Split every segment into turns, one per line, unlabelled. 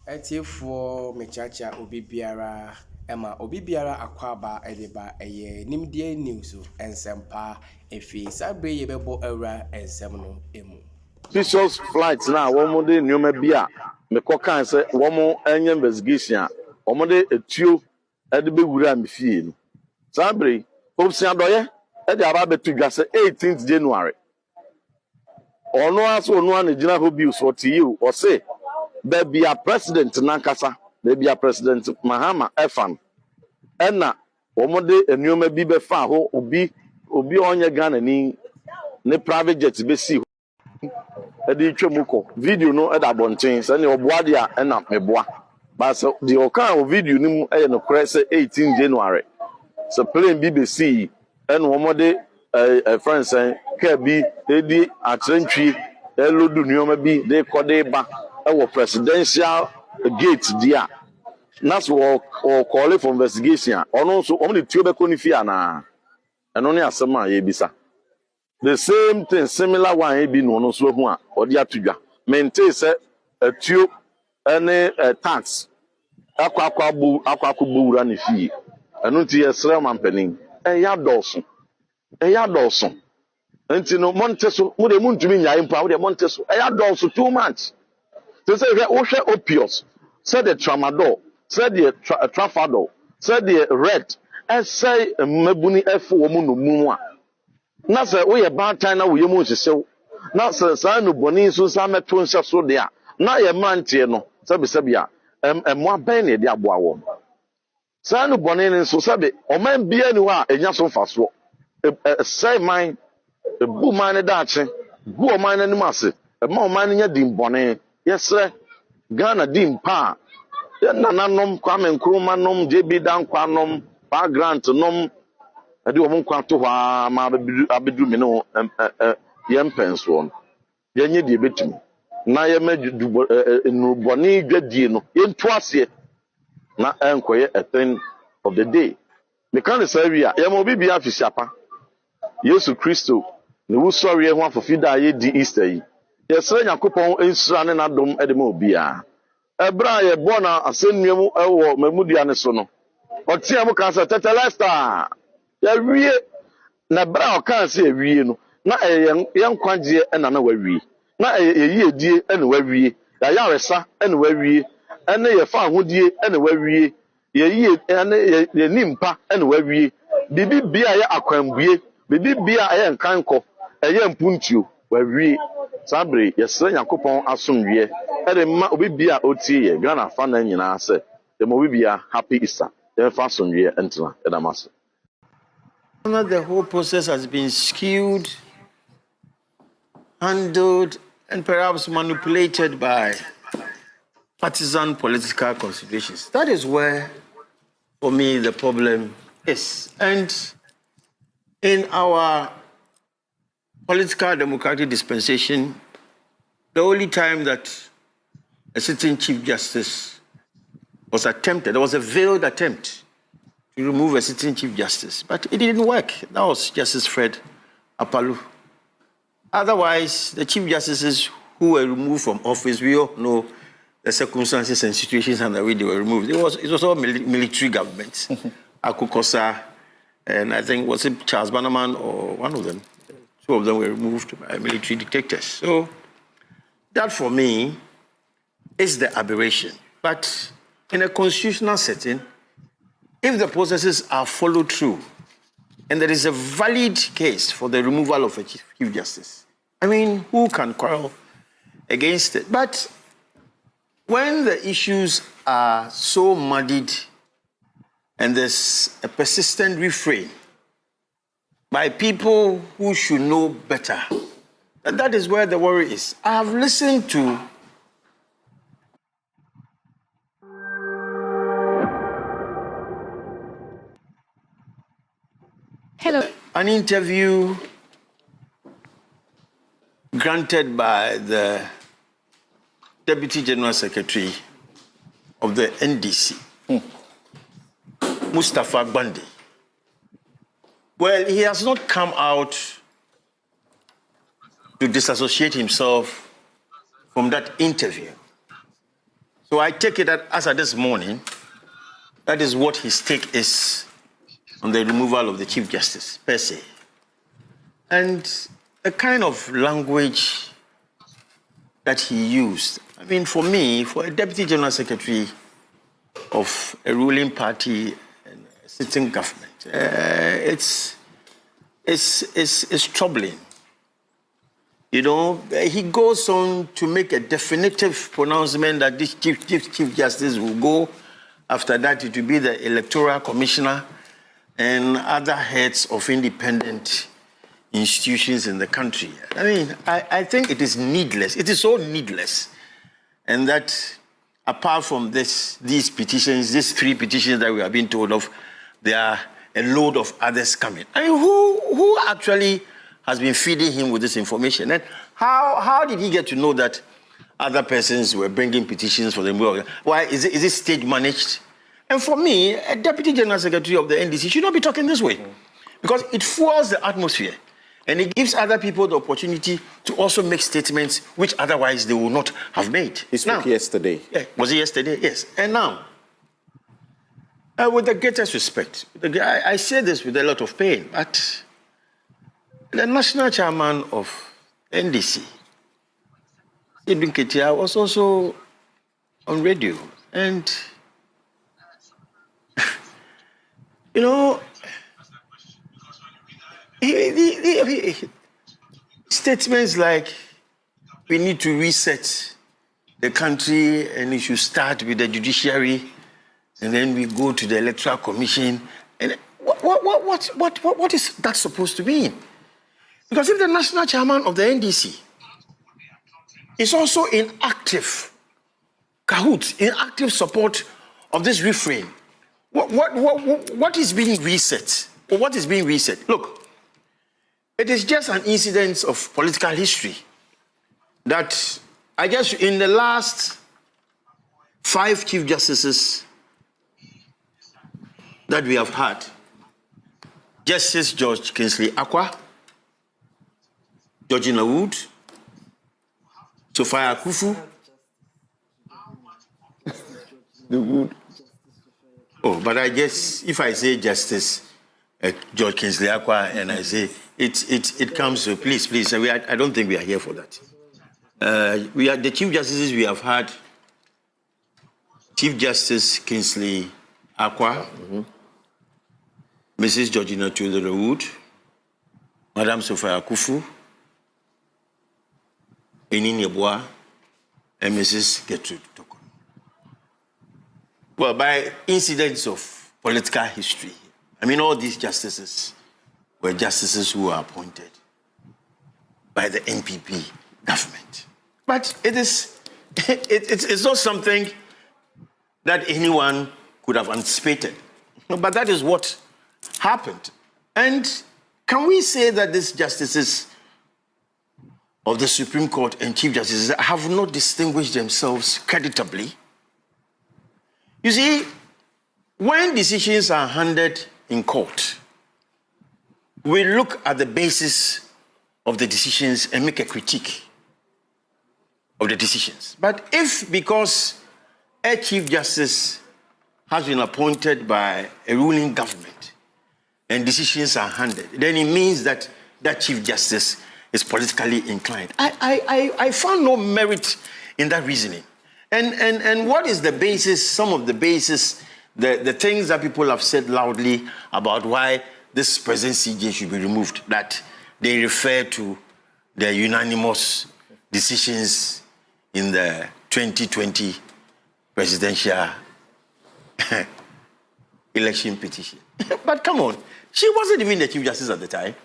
Etiefo mechacha obi biara ema obi biara akwaba edeba eye nimdie news ensempa efi sabre yebebo awra ensem no emu.
Officials flights na womo de nneoma bi a mekọ kan se womo enye investigation a womo de etuo ede be wura me fie no. Sabre Hopeson Adorye e de aba betu dwa se 18th January. Ono aso ono an gina ho bi so ti you o se be bia president nankasa be bia president Mahama Efan ena womo de nneoma bi be fa ho obi onye Ghana ni ne private jet be si edi twemukọ video no eda bonten se ne oboade a na meboa ba so the okan video ni mu eye no kore se 18 January so plane bi be see en womode friends ka bi edi atrentwi elodu nioma bi de kode ba e presidential gate dia na so call for investigation ono so omo de tio be ko ni fi ana eno ne asema ye bisa. The same thing, similar one, he been one so one or the atudwa. Maintain say a tube any tax. Aquacubu run if ye. And until a slam and penning. A yard Dawson. A yard Dawson. Until no Monteso, would a moon to me, I empower the Monteso. A yard Dawson too much. To say that Osha Opios, said the Tramadol, said the Trafadol, said the Red, and say a Mabuni F woman no more. Na se we ye bad time na we ye mu hyesew na se sa no boni so sa meto nhyɛ so de a na ye mantie no sebi a emo aban na de aboa wo sa no boni ne so sebi oman bia ni wa enya so mfaso sai man bu man ne daache bu oman ne ase ma oman ne nya dim boni yesre Ghana dim pa ya nananom Kwame Nkrumah nom JB Dankwa nom pa grant nom adi wo nkwa to hwa ma abedu me no yempenso no yenye die betumi na ye madudu nuboni dwadie no yentu ase na enkoye a thing of the day me kan say wi a ye mo bibi afisiapa Yesu Kristo ne wo sori ho afofida ye di Easter yi ye sere Yakopon ensura ne nadom ede ma obi a ebra ye bona asennuamu ewo mamudua ne so no otia mu kan say tetelesta ya wie na bra o kan se wie no na yen kwagye na na wawie na eyi edie na wawie ya yaresa na wawie ene ye fa ahodie na wawie ye ye nimpa na wawie bibi bia ya akwambue bibi bia ya nkanko eye mpuntuo wawie sabre yesre Yakopon asomwie ede ma obi bia otie ye Ghana fa na nyina se ye mo bibia happy Easter ye fa asomwie entena edamase.
The whole process has been skewed, handled, and perhaps manipulated by partisan political considerations. That is where, for me, the problem is. And in our political democratic dispensation, the only time that a sitting Chief Justice was attempted, there was a veiled attempt to remove a sitting Chief Justice, but it didn't work. That was Justice Fred Apalu. Otherwise, the Chief Justices who were removed from office, we all know the circumstances and situations and the way they were removed. It was all military government. Akukosa, and I think, was it Charles Bannerman or one of them? Two of them were removed by military dictators. So that, for me, is the aberration. But in a constitutional setting, if the processes are followed through and there is a valid case for the removal of a Chief Justice, I mean, who can quarrel against it? But when the issues are so muddied and there's a persistent refrain by people who should know better, that is where the worry is. I have listened to an interview granted by the Deputy General Secretary of the NDC, Mustafa Gbandi. Well, he has not come out to disassociate himself from that interview. So So I take it that as of this morning, that is what his take is on the removal of the Chief Justice, per se. And the kind of language that he used, I mean, for me, for a Deputy General Secretary of a ruling party and a sitting government, it's troubling. You know, he goes on to make a definitive pronouncement that this Chief Justice will go. After that, it will be the Electoral Commissioner and other heads of independent institutions in the country. I mean, I think it is needless. It is so needless. And that apart from these petitions, these 3 petitions that we have been told of, there are a load of others coming. I mean, who actually has been feeding him with this information? And how did he get to know that other persons were bringing petitions for the removal? Why is it stage managed? And for me, a Deputy General Secretary of the NDC should not be talking this way, because it fuels the atmosphere and it gives other people the opportunity to also make statements which otherwise they would not have made.
He spoke yesterday.
Yeah, was it yesterday? Yes. And now, with the greatest respect, I say this with a lot of pain, but the national chairman of NDC, Ibn Ketia, was also on radio. And, you know, statements like we need to reset the country and we should start with the judiciary and then we go to the Electoral Commission. And what is that supposed to mean? Because if the national chairman of the NDC is also in active cahoots, in active support of this refrain, what is being reset? Or what is being reset? Look, it is just an incident of political history that I guess in the last 5 Chief Justices that we have had, Justice George Kingsley Akwa, Georgina Wood, Sophia Akufu, the Wood. Oh, but I guess if I say Justice George Kingsley Akwa and I say it comes to please. I don't think we are here for that. We are the Chief Justices we have had. Chief Justice Kingsley Akwa, Mrs. Georgina Wood, Madam Sophia Akufu, Enini Yeboah, and Mrs. Gertrude Toko. Well, by incidents of political history, I mean, all these justices were justices who were appointed by the NPP government. But it's not something that anyone could have anticipated. But that is what happened. And can we say that these justices of the Supreme Court and Chief Justices have not distinguished themselves creditably? You see, when decisions are handed in court, we look at the basis of the decisions and make a critique of the decisions. But if because a Chief Justice has been appointed by a ruling government and decisions are handed, then it means that that Chief Justice is politically inclined. I found no merit in that reasoning. And what is the basis, some of the basis, the things that people have said loudly about why this present CJ should be removed, that they refer to the unanimous decisions in the 2020 presidential election petition. But come on, she wasn't even the Chief Justice at the time.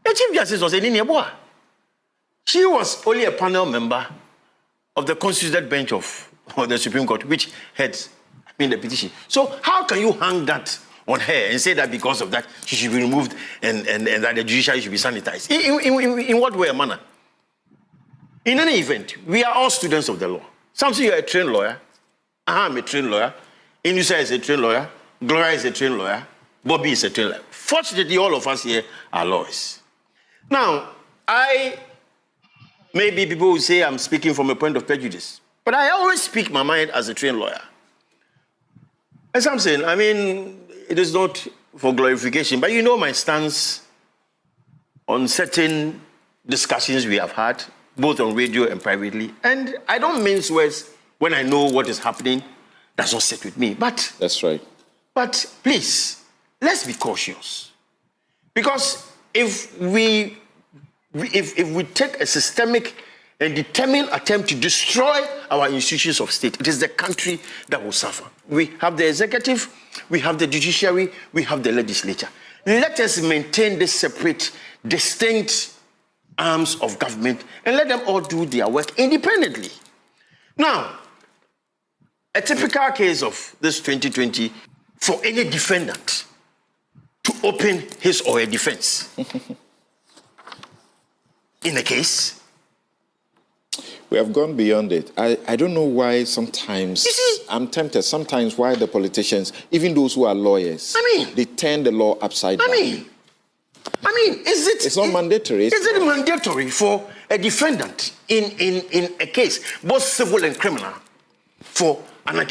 The Chief Justice was Enini Yeboah. She was only a panel member of the constituted bench of the Supreme Court, which heads the petition. So how can you hang that on her and say that because of that she should be removed and that the judiciary should be sanitized? In what way or manner? In any event, we are all students of the law. Samson, you are a trained lawyer. I'm a trained lawyer. Inusa is a trained lawyer. Gloria is a trained lawyer. Bobby is a trained lawyer. Fortunately, all of us here are lawyers. Now, maybe people will say I'm speaking from a point of prejudice. But I always speak my mind as a trained lawyer. As I'm saying, I mean, it is not for glorification, but you know my stance on certain discussions we have had, both on radio and privately. And I don't mince words when I know what is happening. Does not sit with me. But
that's right.
But please, let's be cautious. Because if we take a systemic and determined attempt to destroy our institutions of state, it is the country that will suffer. We have the executive, we have the judiciary, we have the legislature. Let us maintain this separate, distinct arms of government and let them all do their work independently. Now, a typical case of this 2020 for any defendant to open his or her defense in a case.
We have gone beyond it. I don't know why sometimes, I'm tempted, sometimes why the politicians, even those who are lawyers, they turn the law upside down.
I mean, is it...
It's not mandatory.
Is it mandatory for a defendant in a case, both civil and criminal,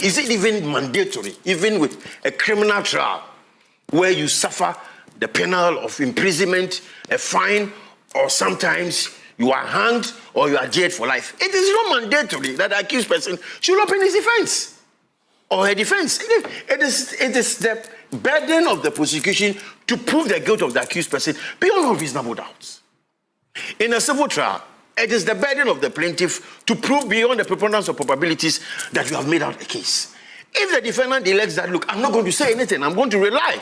is it even mandatory, even with a criminal trial, where you suffer the penalty of imprisonment, a fine, or sometimes you are hanged or you are jailed for life? It is not mandatory that the accused person should open his defense or her defense. It is the burden of the prosecution to prove the guilt of the accused person beyond all reasonable doubts. In a civil trial, it is the burden of the plaintiff to prove beyond the preponderance of probabilities that you have made out a case. If the defendant elects that, look, I'm not going to say anything, I'm going to rely